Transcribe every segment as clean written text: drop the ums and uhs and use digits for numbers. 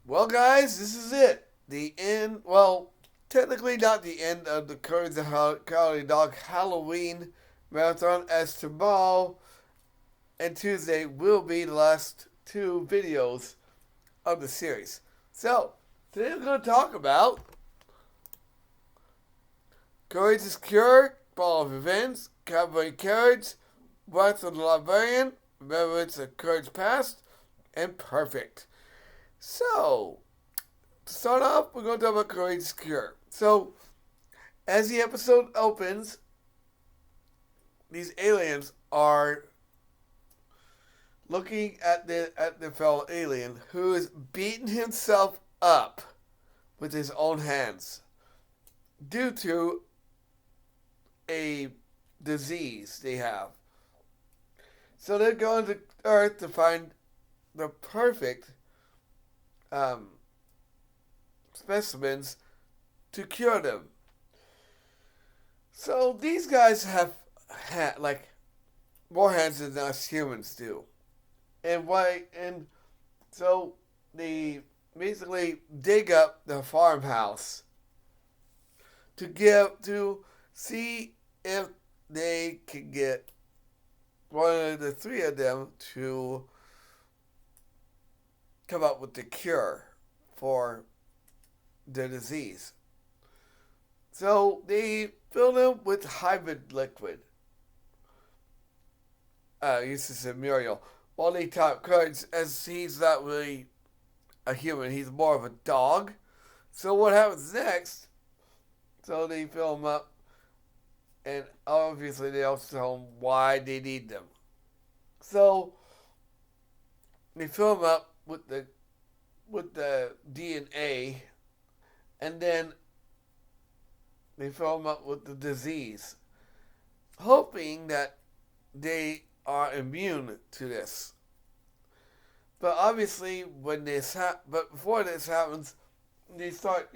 Well, guys, this is it. The end. Well, technically not the end of the Cowardly Dog Halloween Marathon, as tomorrow and Tuesday will be the last two videos of the series. So, today we're going to talk about Courage is Cure, Ball of Events, Cabaret Courage, Wrath of the Librarian, Remembrance of Courage Past, and Perfect. So, to start off, we're going to talk about Courage is Cure. So, as the episode opens, these aliens are looking at the fellow alien who is beating himself up with his own hands due to a disease they have. So they're going to Earth to find the perfect specimens to cure them. So these guys have like more hands than us humans do, and so they basically dig up the farmhouse to see if they can get one of the three of them to come up with the cure for the disease. So they fill them with hybrid liquid. Eustace and Muriel. While they taught Courage, as he's not really a human, he's more of a dog. So what happens next? So they fill him up, and obviously they also tell him why they need them. So they fill him up with the DNA, and then they fill him up with the disease, hoping that they are immune to this. But obviously, but before this happens, they start,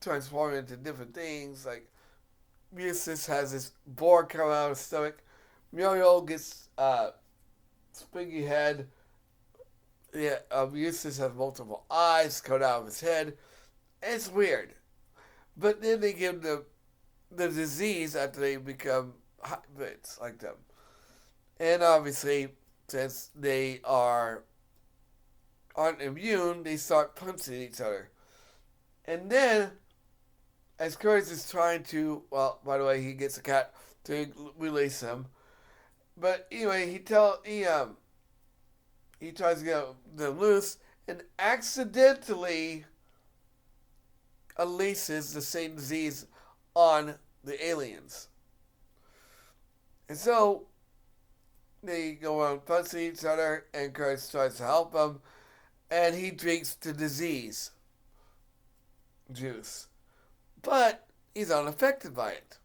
transforming into different things. Like Eustace has this boar come out of his stomach. Muriel gets springy head. Yeah, Eustace has multiple eyes cut out of his head. It's weird. But then they give the disease after they become hybrids like them. And obviously, since they aren't immune, they start punching each other. And then, as Courage is trying to, well, by the way, he gets a cat to release him. But anyway, he tries to get them loose and accidentally unleashes the same disease on the aliens. And so they go around punching each other, and Courage tries to help them, and he drinks the disease juice. But he's unaffected by it.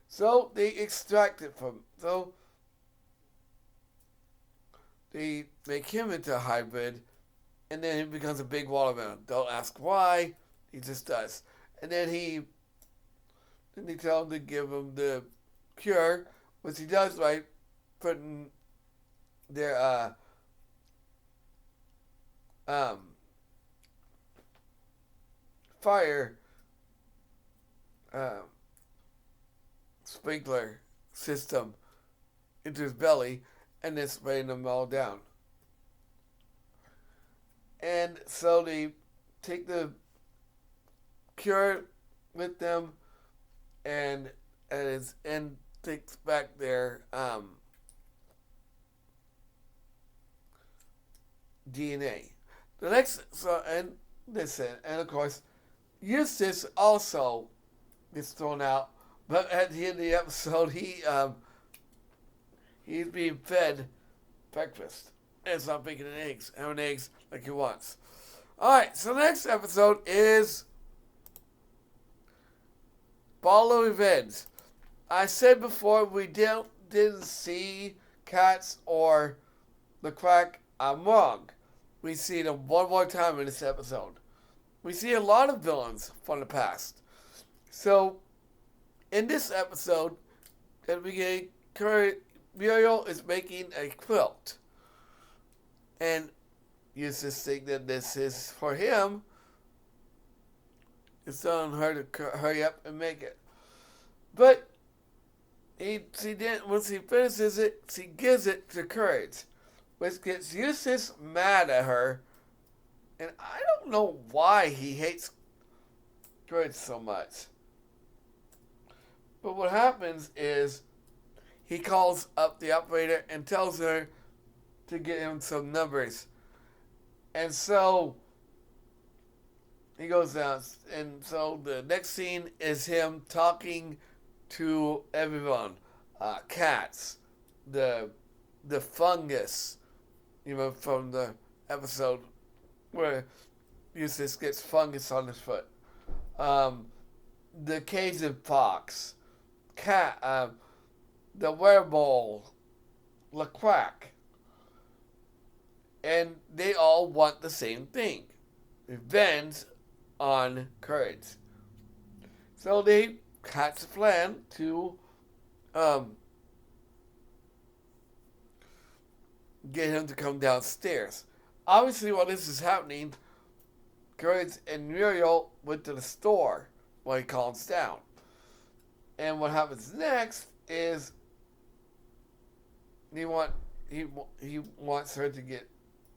So they extract it from him. So they make him into a hybrid, and then he becomes a big watermelon. Don't ask why, he just does. And then they tell him to give him the cure, which he does by putting their fire sprinkler system into his belly and then spraying them all down. And so they take the cure with them and takes back their DNA. The next, and of course, Eustace also gets thrown out, but at the end of the episode, he's being fed breakfast. And it's not bacon and eggs, having eggs like he wants. Alright, so the next episode is Ball of Events. I said before we didn't see cats or the quack. I'm wrong. We see them one more time in this episode. We see a lot of villains from the past. So, in this episode, at the beginning, Muriel is making a quilt. And Eustace think that this is for him. It's telling her to hurry up and make it. But she didn't. Once he finishes it, she gives it to Courage, which gets Eustace mad at her. And I don't know why he hates Courage so much. But what happens is he calls up the operator and tells her to get him some numbers. And so he goes down. And so the next scene is him talking to everyone. Cats. The fungus. From the episode where Eustace gets fungus on his foot. The Cajun fox. Cat. The werewolf. LaQuack. And they all want the same thing. Revenge on Courage. So they hatch a plan to get him to come downstairs. Obviously, while this is happening, Courage and Muriel went to the store while he calms down. And what happens next is he wants her to get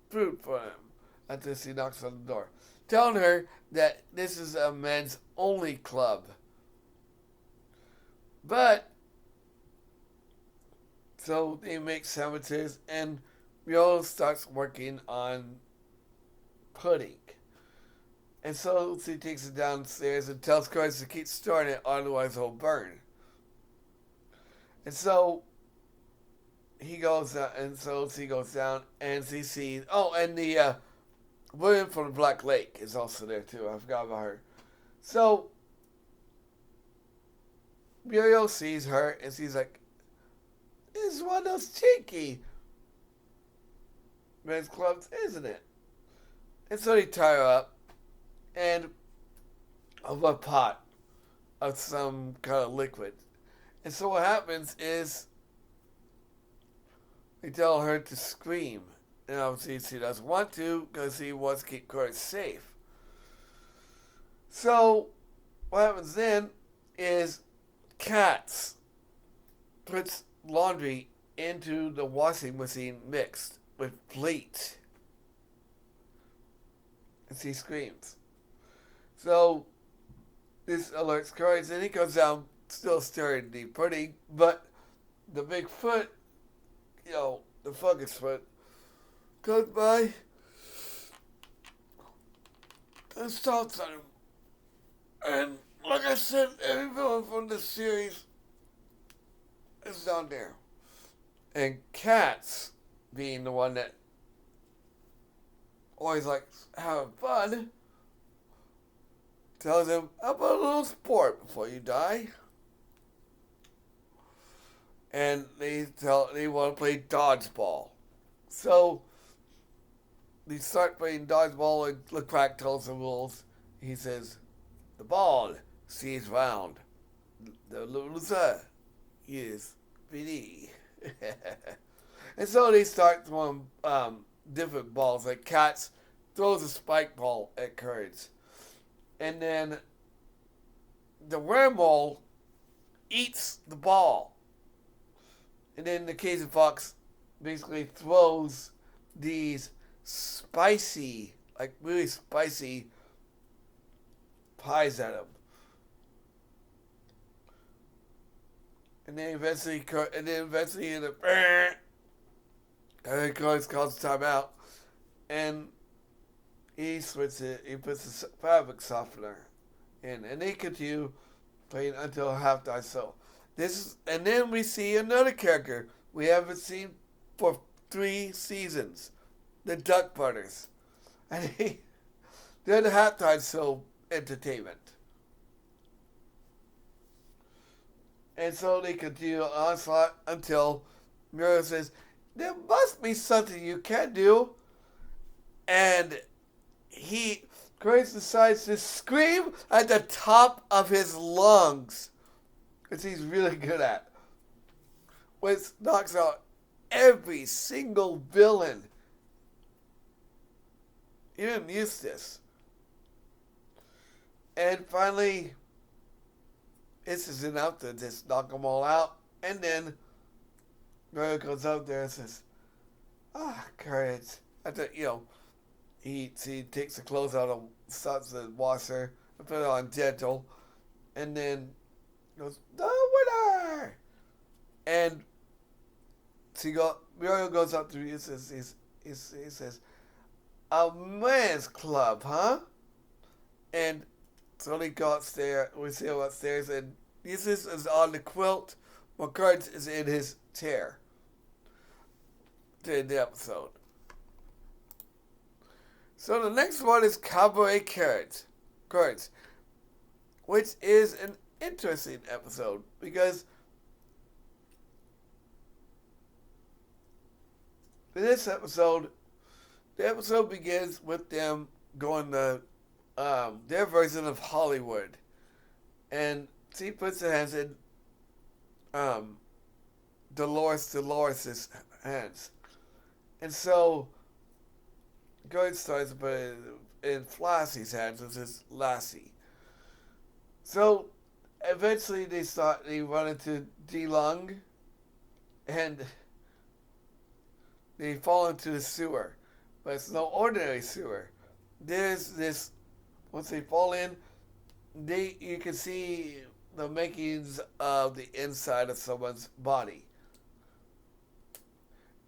food for him until she knocks on the door, telling her that this is a men's only club. But so they make sandwiches, and Muriel starts working on pudding. And so she takes it downstairs and tells Courage to keep stirring it, otherwise it'll burn. And so he goes down, and so she goes down, and she sees. Oh, and the woman from the Black Lake is also there too. I forgot about her. So Muriel sees her, and she's like, "This is one of those cheeky men's clubs, isn't it?" And so they tie her up, and of a pot of some kind of liquid. And so what happens is they tell her to scream. And obviously she doesn't want to because he wants to keep Courage safe. So what happens then is Cats puts laundry into the washing machine mixed with bleach. And she screams. So this alerts Courage, and he comes down still stirring the pudding, but the big foot, the fungus foot, goes by and stomps on him. And like I said, every villain from this series is down there. And Cats, being the one that always likes having fun, tells him, "How about a little sport before you die?" And they want to play dodgeball. So they start playing dodgeball, and LeCrack tells the rules. He says, "The ball stays round. The loser is BD." And so they start throwing different balls. Like Cats throws a spike ball at Courage. And then the werewolf eats the ball. And then the Cajun fox basically throws these spicy, like really spicy pies at him. And then eventually Courage calls time out, and he puts a fabric softener in, and they continue playing until halftime. So and then we see another character we haven't seen for 3 seasons, the Duck Brothers, and they're the halftime show entertainment. And so they continue onslaught until Muriel says, "There must be something you can do," and Courage decides to scream at the top of his lungs, which he's really good at, which knocks out every single villain even Eustace. And finally, this is enough to just knock them all out. And then Muriel goes up there and says, courage. After, he takes the clothes out and starts to wash her and put it on gentle. And then goes, the winner! And Muriel goes up to me and says, he says, a men's club, huh? And so they go upstairs, we see him upstairs, and Eustace is on the quilt, while Courage is in his chair. To end the episode. So the next one is Cabaret Courage, which is an interesting episode, because in this episode, the episode begins with them going to their version of Hollywood. And she puts her hands in Dolores' hands. And so, Gord starts to put it in Flassie's hands, which is Lassie. So, eventually they run into D-Lung, and they fall into the sewer. But it's no ordinary sewer. There's this, once they fall in, you can see the makings of the inside of someone's body.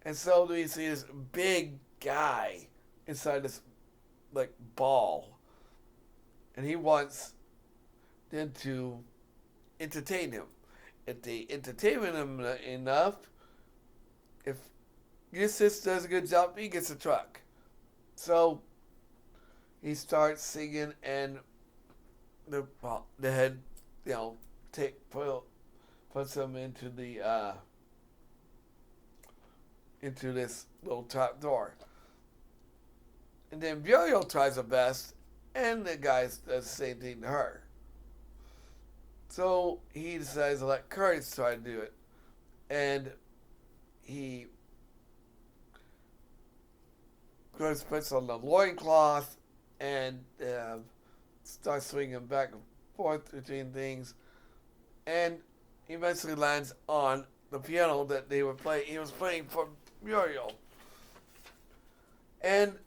And so we see this big guy inside this, ball. And he wants them to entertain him. If they entertain him enough, if Eustace does a good job, he gets a truck. So he starts singing, and the head, puts him into the into this little trap door. And then Muriel tries her best, and the guy does the same thing to her. So he decides to let Courage try to do it, and he puts on the loincloth and starts swinging back and forth between things, and eventually lands on the piano that he was playing for Muriel. And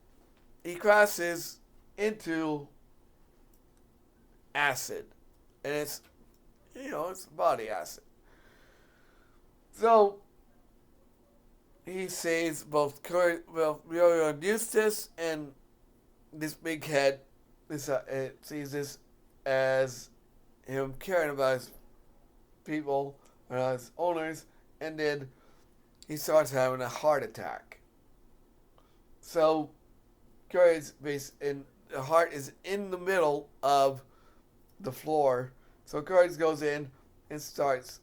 he crashes into acid. And it's body acid. So he saves both Muriel and Eustace, and this big head sees this as him caring about his people, his owners, and then he starts having a heart attack. So Courage and the heart is in the middle of the floor. So Courage goes in and starts,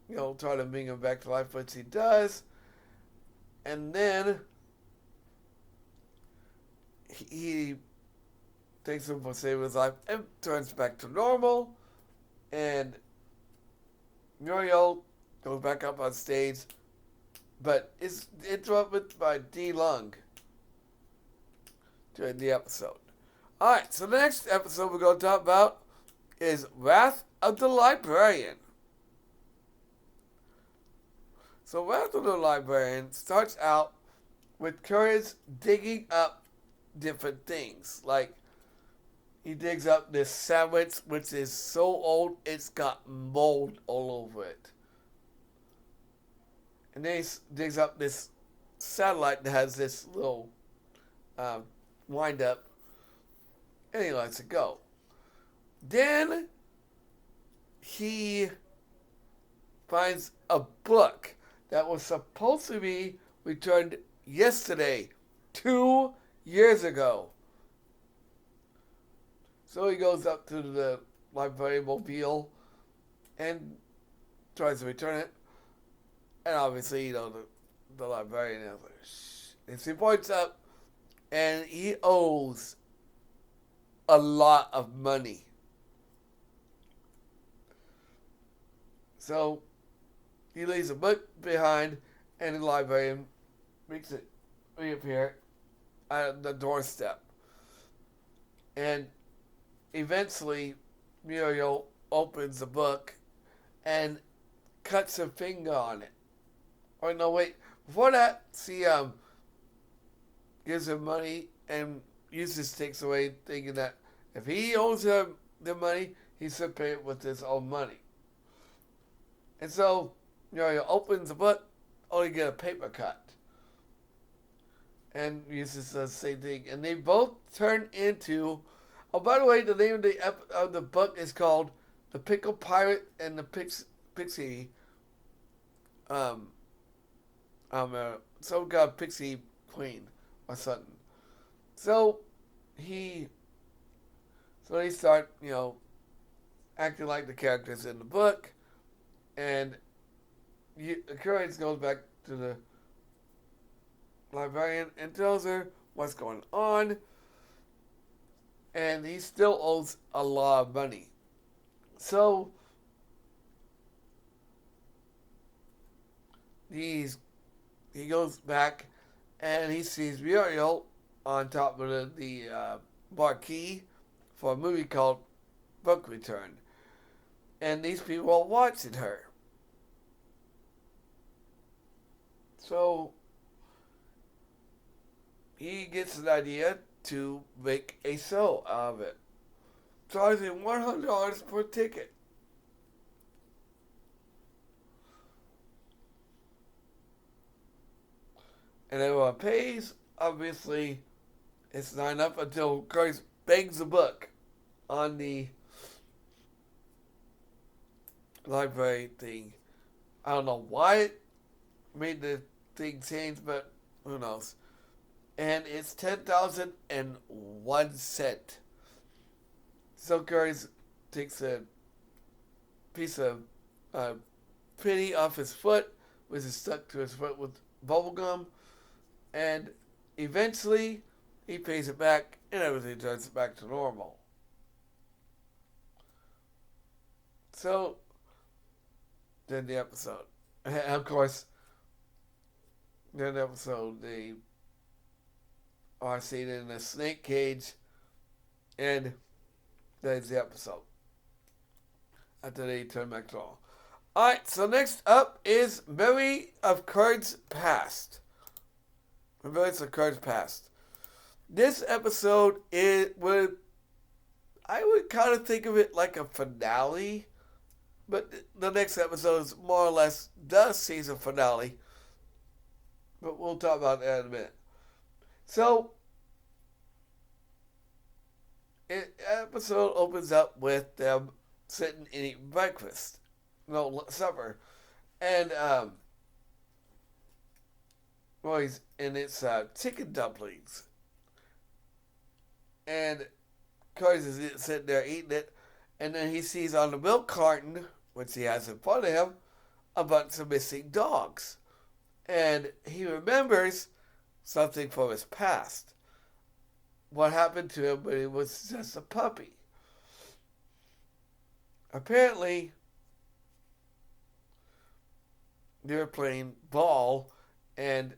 trying to bring him back to life, which he does. And then he takes him for saving his life and turns back to normal. And Muriel goes back up on stage, but is interrupted by D-Lung during the episode. Alright, so the next episode we're going to talk about is Wrath of the Librarian. So Wrath of the Librarian starts out with Courage digging up different things. Like, he digs up this sandwich, which is so old, it's got mold all over it. And then he digs up this satellite that has this little wind up, and he lets it go. Then he finds a book that was supposed to be returned yesterday, 2 years ago. So he goes up to the library mobile and tries to return it. And obviously, the librarian is like, shh. And he points up, and he owes a lot of money. So he leaves a book behind, and the librarian makes it reappear at the doorstep. And eventually, Muriel opens the book and cuts her finger on it. Or no, wait. Before that, she gives her money and Eustace takes away, thinking that if he owes her the money, he should pay it with his own money. And so, Muriel opens the book, only get a paper cut. And Eustace does the same thing. And they both turn into... Oh, by the way, the name of the book is called The Pickle Pirate and the Pixie... some kind of Pixie Queen or something. So they start, acting like the characters in the book, and Curtis goes back to the Librarian and tells her what's going on, and he still owes a lot of money. So he goes back and he sees Muriel on top of the marquee for a movie called Book Return. And these people are watching her. So he gets an idea to make a show out of it, charging $100 per ticket. And everyone pays. Obviously, it's not enough until Curtis bangs the book on the library thing. I don't know why it made the thing change, but who knows. And it's 10,001 cents. So Curtis takes a piece of penny off his foot, which is stuck to his foot with bubble gum, and eventually he pays it back and everything turns back to normal. So then the episode, and of course, then the episode, they are seen in a snake cage, and that's the episode. After they turn back to normal. Alright, so next up is Memory of Curds Past. Remembrance of Curds Past. This episode I would kind of think of it like a finale, but the next episode is more or less the season finale. But we'll talk about that in a minute. So, episode opens up with them sitting and eating breakfast. No, supper. And, it's chicken dumplings. And Curtis is sitting there eating it, and then he sees on the milk carton, which he has in front of him, a bunch of missing dogs. And he remembers something from his past. What happened to him when he was just a puppy. Apparently, they were playing ball, and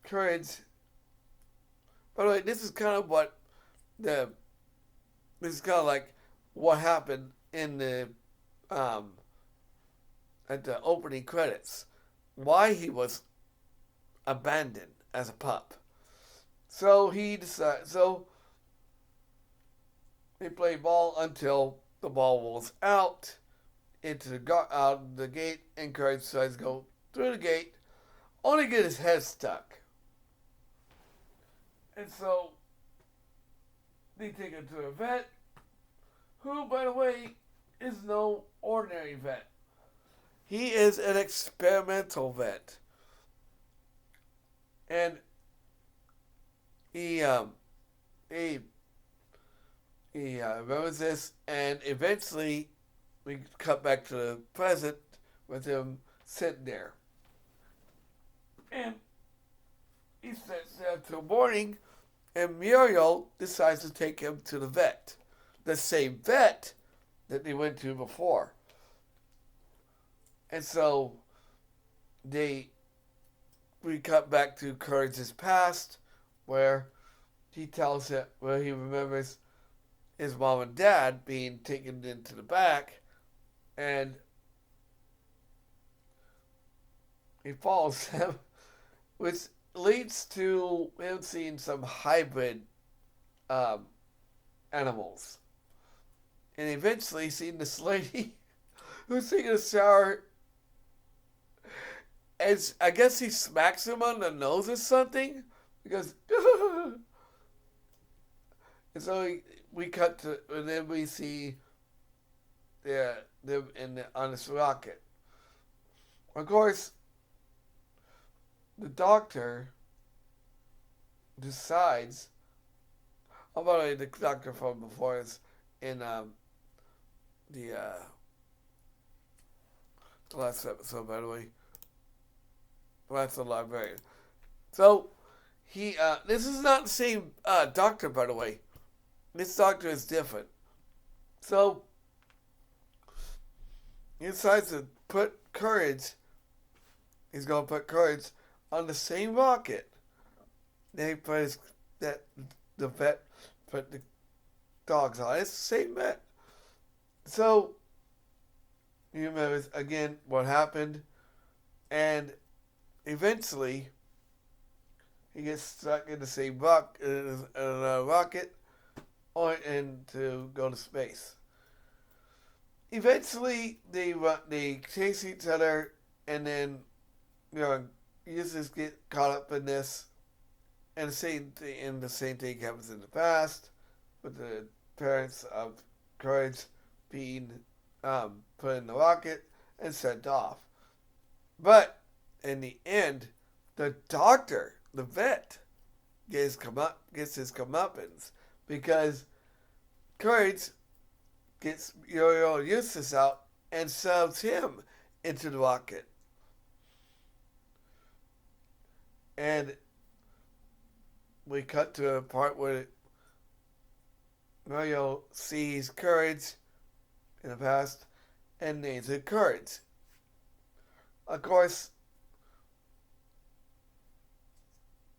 Courage... By the way, this is kind of like what happened in the at the opening credits. Why he was abandoned as a pup. So he play ball until the ball rolls out out the gate, and Courage decides to go through the gate, only get his head stuck. And so they take him to a vet, who, by the way, is no ordinary vet. He is an experimental vet. And he remembers this, and eventually we cut back to the present with him sitting there. And he sits there till morning, and Muriel decides to take him to the vet. The same vet that they went to before. And so we cut back to Courage's past, where he tells him where he remembers his mom and dad being taken into the back, and he follows them, which leads to him seeing some hybrid um, animals, and eventually seeing this lady who's taking a shower. And I guess he smacks him on the nose or something because, and so we cut to, and then we see them on this rocket. Of course, the doctor decides. Oh, by the way, the doctor from before is in the last episode. By the way, that's the librarian. So he this is not the same doctor, by the way. This doctor is different. So he decides to put courage. He's gonna put courage on the same rocket. Then he put the vet put the dogs on. It's the same vet. So you remember again what happened, and eventually he gets stuck in the same rocket and to go to space. Eventually they chase each other, and then users get caught up in this, and the same thing happens in the past with the parents of Courage being put in the rocket and sent off. But in the end, the doctor, the vet, gets his comeuppance because Courage gets Yo-Yo Eustace out and shoves him into the rocket. And we cut to a part where Mario sees Courage in the past and names it Courage. Of course,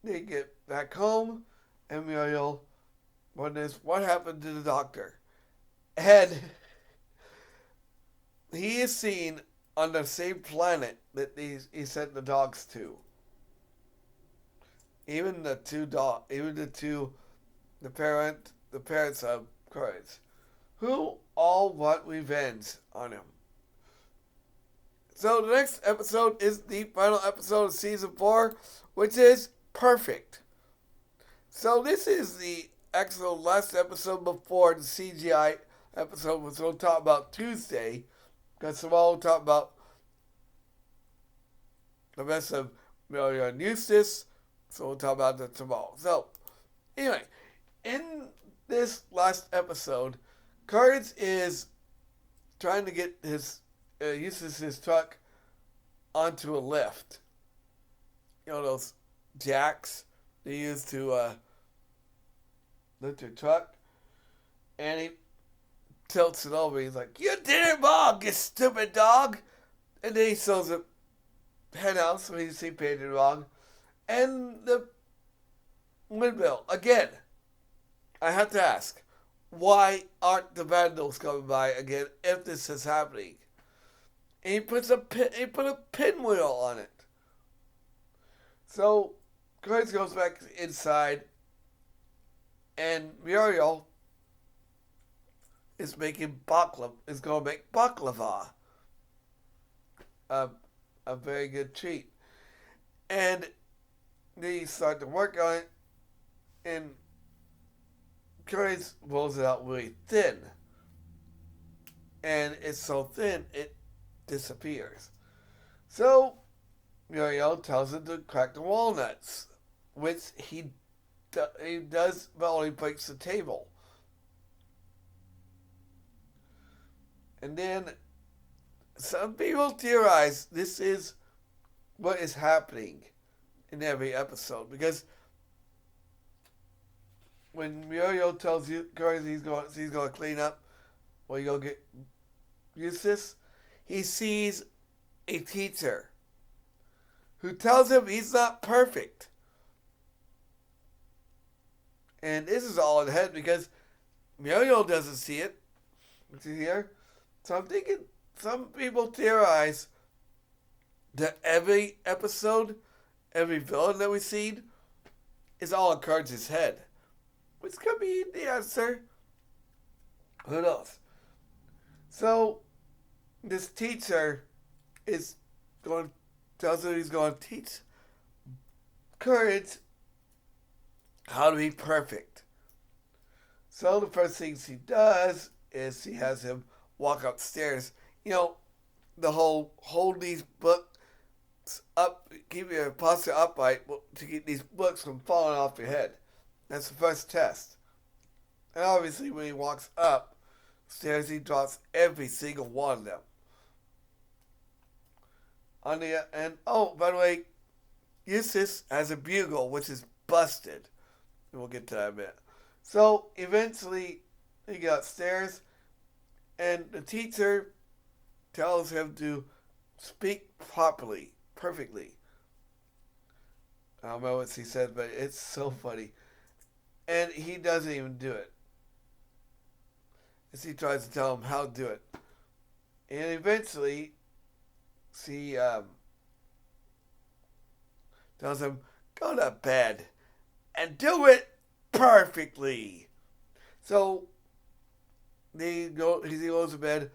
they get back home, and Muriel wonders what happened to the doctor. And he is seen on the same planet that he sent the dogs to. Even the parents of Courage, who all want revenge on him. So the next episode is the final episode of season 4, which is Perfect. So this is the actual last episode before the CGI episode, which we'll talk about Tuesday, because tomorrow we'll talk about the rest of Mario and Eustace, so we'll talk about that tomorrow. So, anyway, in this last episode, Courage is trying to get Eustace's truck onto a lift. Those jacks they use to lift your truck. And he tilts it over. He's like, "You did it wrong, you stupid dog!" And then he shows a head out so he painted it wrong. And the windmill, again, I have to ask, why aren't the vandals coming by again if this is happening? And he put a pinwheel on it. So Courage goes back inside, and Muriel is making is going to make baklava, a very good treat. And they start to work on it, and Courage rolls it out really thin. And it's so thin, it disappears. So Muriel tells him to crack the walnuts, which he does, but only breaks the table. And then some people theorize this is what is happening in every episode, because when Muriel tells you Courage he's going to clean up, or you go get Eustace, he sees a teacher who tells him he's not perfect. And this is all in the head because Muriel doesn't see it. Which is here. So I'm thinking some people theorize that every episode, every villain that we've seen, is all in Courage's head. Which could be the answer. Who knows? So, this teacher tells him he's going to teach Courage how to be perfect. So, the first things he does is he has him walk upstairs. You know, the whole hold these books up, keep your posture upright to keep these books from falling off your head. That's the first test. And obviously, when he walks upstairs, he drops every single one of them. Oh, by the way, Eustace has a bugle, which is busted. And we'll get to that in a minute. So, eventually, he got upstairs, and the teacher tells him to speak perfectly. I don't know what he said, but it's so funny. And he doesn't even do it. As he tries to tell him how to do it. And eventually, she tells him, go to bed and do it perfectly. So, he goes to bed,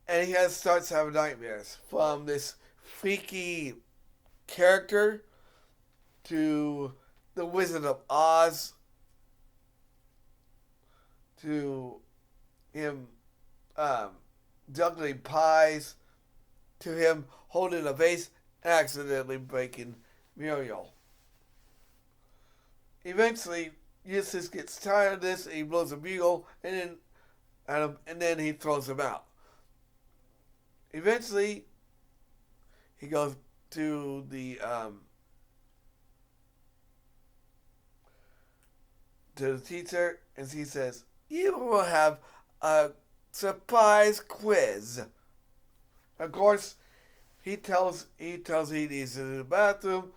and he starts having nightmares from this freaky character to the Wizard of Oz to him juggling pies to him holding a vase and accidentally breaking Muriel. Eventually, Eustace gets tired of this and he blows a bugle and then he throws him out. Eventually, he goes to the teacher and he says, you will have a surprise quiz. Of course, he tells he needs to do the bathroom,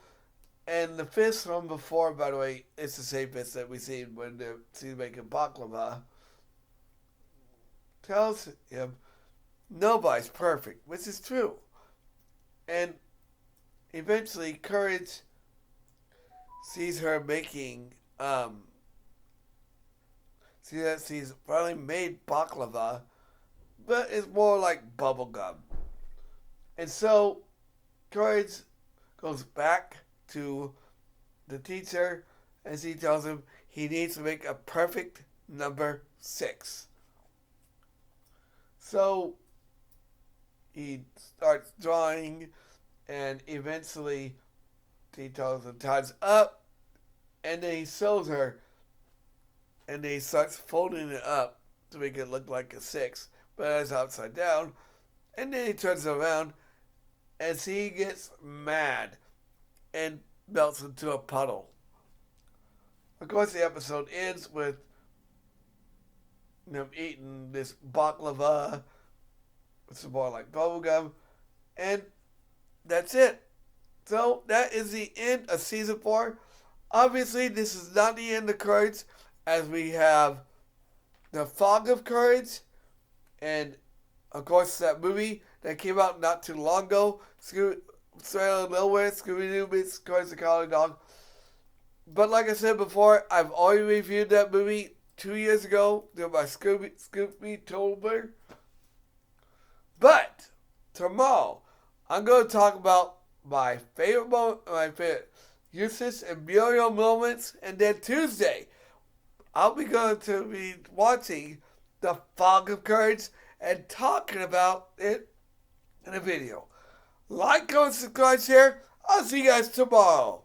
and the fist from before, by the way, it's the same fist that we seen when they're making baklava. Tells him nobody's perfect, which is true. And eventually, Courage sees her making she's finally made baklava, but it's more like bubble gum. And so, Courage goes back to the teacher as he tells him he needs to make a perfect number 6. So, he starts drawing, and eventually he tells him time's up, and then he shows her, and then he starts folding it up to make it look like a 6, but it's upside down, and then he turns it around, and he gets mad and melts into a puddle. Of course, the episode ends with them eating this baklava, which is more like bubblegum, and that's it. So, that is the end of Season 4. Obviously, this is not the end of Courage, as we have The Fog of Courage, and, of course, that movie that came out not too long ago, Straight Out of Nowhere, Scooby-Doo meets Courage the Cowardly Dog. But like I said before, I've already reviewed that movie 2 years ago through my Scooby-Tober. But tomorrow, I'm going to talk about my favorite Eustace and Muriel moments, and then Tuesday, I'll be going to be watching The Fog of Courage and talking about it in a video. Like, comment, subscribe, share. I'll see you guys tomorrow.